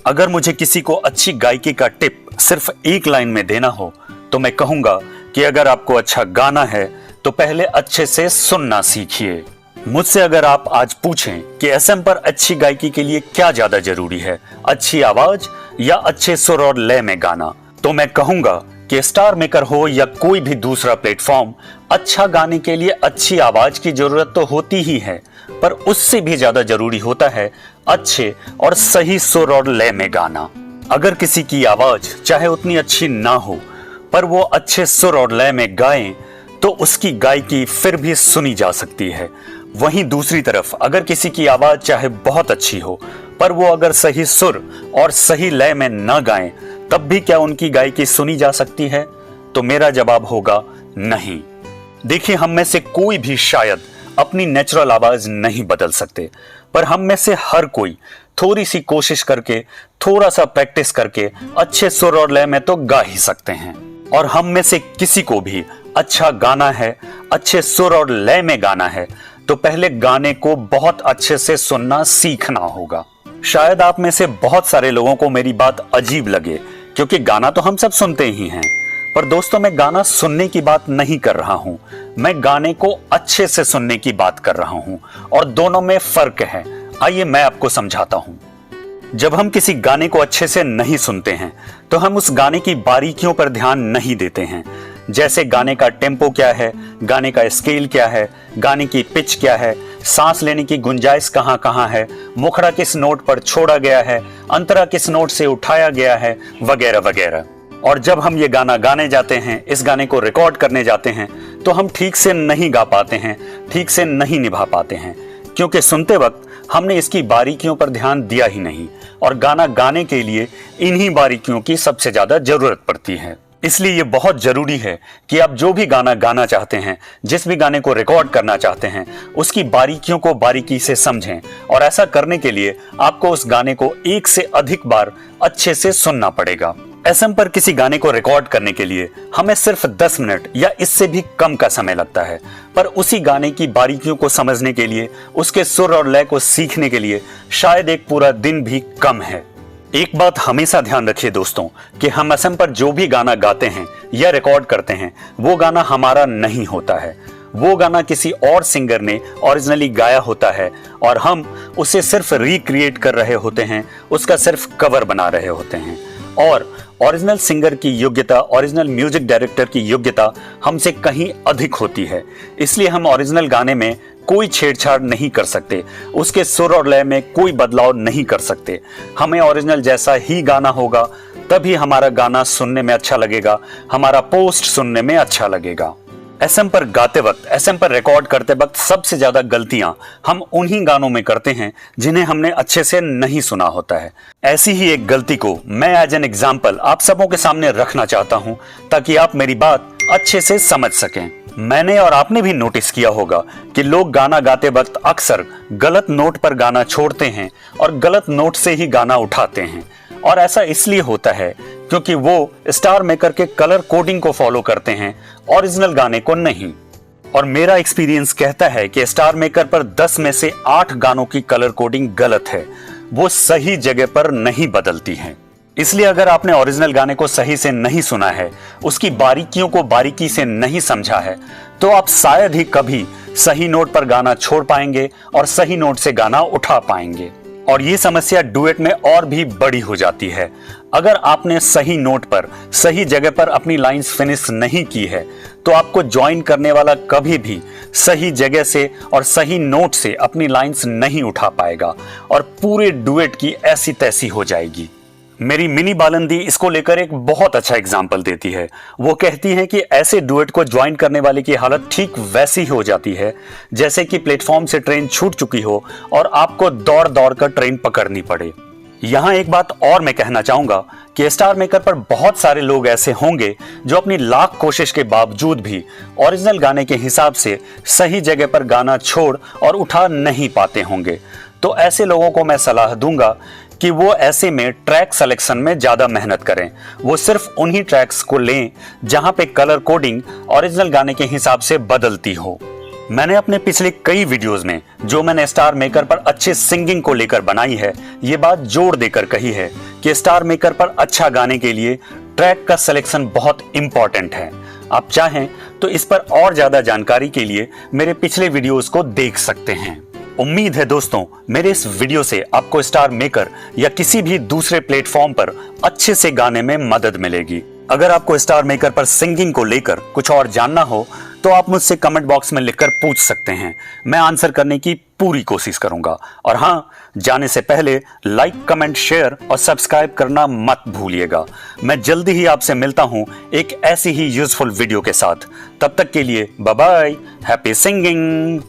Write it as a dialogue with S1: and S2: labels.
S1: अगर मुझे किसी को अच्छी गायकी का टिप सिर्फ एक लाइन में देना हो तो मैं कहूंगा कि अगर आपको अच्छा गाना है तो पहले अच्छे से सुनना सीखिए। मुझसे अगर आप आज पूछें कि एसएम पर अच्छी गायकी के लिए क्या ज्यादा जरूरी है, अच्छी आवाज या अच्छे सुर और लय में गाना, तो मैं कहूंगा कि स्टार मेकर हो या कोई भी दूसरा प्लेटफॉर्म, अच्छा गाने के लिए अच्छी आवाज की जरूरत तो होती ही है, पर उससे भी ज्यादा जरूरी होता है अच्छे और सही सुर और लय में गाना। अगर किसी की आवाज चाहे उतनी अच्छी ना हो पर वो अच्छे सुर और लय में गाएं तो उसकी गायकी फिर भी सुनी जा सकती है। वहीं दूसरी तरफ अगर किसी की आवाज चाहे बहुत अच्छी हो पर वो अगर सही सुर और सही लय में न गाएं तब भी क्या उनकी गायकी सुनी जा सकती है? तो मेरा जवाब होगा नहीं। देखिए, हम में से कोई भी शायद अपनी नेचुरल आवाज नहीं बदल सकते, पर हम में से हर कोई थोड़ी सी कोशिश करके, थोड़ा सा प्रैक्टिस करके अच्छे सुर और लय में तो गा ही सकते हैं। और हम में से किसी को भी अच्छा गाना है, अच्छे सुर और लय में गाना है, तो पहले गाने को बहुत अच्छे से सुनना सीखना होगा। शायद आप में से बहुत सारे लोगों को मेरी बात अजीब लगे, क्योंकि गाना तो हम सब सुनते ही हैं। पर दोस्तों, मैं गाना सुनने की बात नहीं कर रहा हूं, मैं गाने को अच्छे से सुनने की बात कर रहा हूं, और दोनों में फर्क है। आइए मैं आपको समझाता हूं। जब हम किसी गाने को अच्छे से नहीं सुनते हैं तो हम उस गाने की बारीकियों पर ध्यान नहीं देते हैं, जैसे गाने का टेम्पो क्या है, गाने का स्केल क्या है, गाने की पिच क्या है, सांस लेने की गुंजाइश कहां कहां है, मुखड़ा किस नोट पर छोड़ा गया है, अंतरा किस नोट से उठाया गया है, वगैरह वगैरह। और जब हम ये गाना गाने जाते हैं, इस गाने को रिकॉर्ड करने जाते हैं, तो हम ठीक से नहीं गा पाते हैं, ठीक से नहीं निभा पाते हैं, क्योंकि सुनते वक्त हमने इसकी बारीकियों पर ध्यान दिया ही नहीं। और गाना गाने के लिए इन्हीं बारीकियों की सबसे ज्यादा जरूरत पड़ती है। इसलिए ये बहुत जरूरी है कि आप जो भी गाना गाना चाहते हैं, जिस भी गाने को रिकॉर्ड करना चाहते हैं, उसकी बारीकियों को बारीकी से समझें। और ऐसा करने के लिए आपको उस गाने को एक से अधिक बार अच्छे से सुनना पड़ेगा। एसएम पर किसी गाने को रिकॉर्ड करने के लिए हमें सिर्फ 10 मिनट या इससे भी कम का समय लगता है, पर उसी गाने की बारीकियों को समझने के लिए, उसके सुर और लय को सीखने के लिए शायद एक पूरा दिन भी कम है। एक बात हमेशा ध्यान रखिए दोस्तों, कि हम एसएम पर जो भी गाना गाते हैं या रिकॉर्ड करते हैं वो गाना हमारा नहीं होता है। वो गाना किसी और सिंगर ने ओरिजिनली गाया होता है और हम उसे सिर्फ रिक्रिएट कर रहे होते हैं, उसका सिर्फ कवर बना रहे होते हैं। और ओरिजिनल सिंगर की योग्यता, ओरिजिनल म्यूजिक डायरेक्टर की योग्यता हमसे कहीं अधिक होती है। इसलिए हम ओरिजिनल गाने में कोई छेड़छाड़ नहीं कर सकते, उसके सुर और लय में कोई बदलाव नहीं कर सकते। हमें ओरिजिनल जैसा ही गाना होगा, तभी हमारा गाना सुनने में अच्छा लगेगा, हमारा पोस्ट सुनने में अच्छा लगेगा। एसएम पर गाते वक्त, एसएम पर रिकॉर्ड करते वक्त सबसे ज्यादा गलतियां हम उन्हीं गानों में करते हैं जिन्हें हमने अच्छे से नहीं सुना होता है। ऐसी ही एक गलती को मैं एज एन एग्जाम्पल आप सबों के सामने रखना चाहता हूं, ताकि आप मेरी बात अच्छे से समझ सकें। मैंने और आपने भी नोटिस किया होगा कि लोग गाना गाते वक्त अक्सर गलत नोट पर गाना छोड़ते हैं और गलत नोट से ही गाना उठाते हैं। और ऐसा इसलिए होता है क्योंकि वो स्टार मेकर के कलर कोडिंग को फॉलो करते हैं, ओरिजिनल गाने को नहीं। और मेरा एक्सपीरियंस कहता है कि स्टार मेकर पर 10 में से 8 गानों की कलर कोडिंग गलत है, वो सही जगह पर नहीं बदलती है। इसलिए अगर आपने ओरिजिनल गाने को सही से नहीं सुना है, उसकी बारीकियों को बारीकी से नहीं समझा है, तो आप शायद ही कभी सही नोट पर गाना छोड़ पाएंगे और सही नोट से गाना उठा पाएंगे। और ये समस्या डुएट में और भी बड़ी हो जाती है। अगर आपने सही नोट पर, सही जगह पर अपनी लाइंस फिनिश नहीं की है, तो आपको ज्वाइन करने वाला कभी भी सही जगह से और सही नोट से अपनी लाइंस नहीं उठा पाएगा और पूरे डुएट की ऐसी तैसी हो जाएगी। मेरी मिनी बालंदी इसको लेकर एक बहुत अच्छा एग्जाम्पल देती है। वो कहती है कि ऐसे डुएट को ज्वाइन करने वाले की हालत ठीक वैसी हो जाती है जैसे कि प्लेटफॉर्म से ट्रेन छूट चुकी हो और आपको दौड़ दौड़ कर ट्रेन पकड़नी पड़े। यहाँ एक बात और मैं कहना चाहूंगा कि स्टार मेकर पर बहुत सारे लोग ऐसे होंगे जो अपनी लाख कोशिश के बावजूद भी ओरिजिनल गाने के हिसाब से सही जगह पर गाना छोड़ और उठा नहीं पाते होंगे। तो ऐसे लोगों को मैं सलाह दूंगा कि वो ऐसे में ट्रैक सिलेक्शन में ज्यादा मेहनत करें। वो सिर्फ उन्हीं ट्रैक्स को लें जहां पे कलर कोडिंग ओरिजिनल गाने के हिसाब से बदलती हो। मैंने अपने पिछले कई वीडियोस में जो मैंने स्टार मेकर पर अच्छे सिंगिंग को लेकर बनाई है, ये बात जोर देकर कही है कि स्टार मेकर पर अच्छा गाने के लिए ट्रैक का सिलेक्शन बहुत इंपॉर्टेंट है। आप चाहें तो इस पर और ज्यादा जानकारी के लिए मेरे पिछले वीडियोस को देख सकते हैं। उम्मीद है दोस्तों मेरे इस वीडियो से आपको स्टार मेकर या किसी भी दूसरे प्लेटफॉर्म पर अच्छे से गाने में मदद मिलेगी। अगर आपको स्टार मेकर पर सिंगिंग को लेकर कुछ और जानना हो तो आप मुझसे कमेंट बॉक्स में लिखकर पूछ सकते हैं। मैं आंसर करने की पूरी कोशिश करूंगा। और हाँ, जाने से पहले लाइक, कमेंट, शेयर और सब्सक्राइब करना मत भूलिएगा। मैं जल्दी ही आपसे मिलता हूं एक ऐसी ही यूजफुल वीडियो के साथ। तब तक के लिए बाय बाय, हैप्पी सिंगिंग।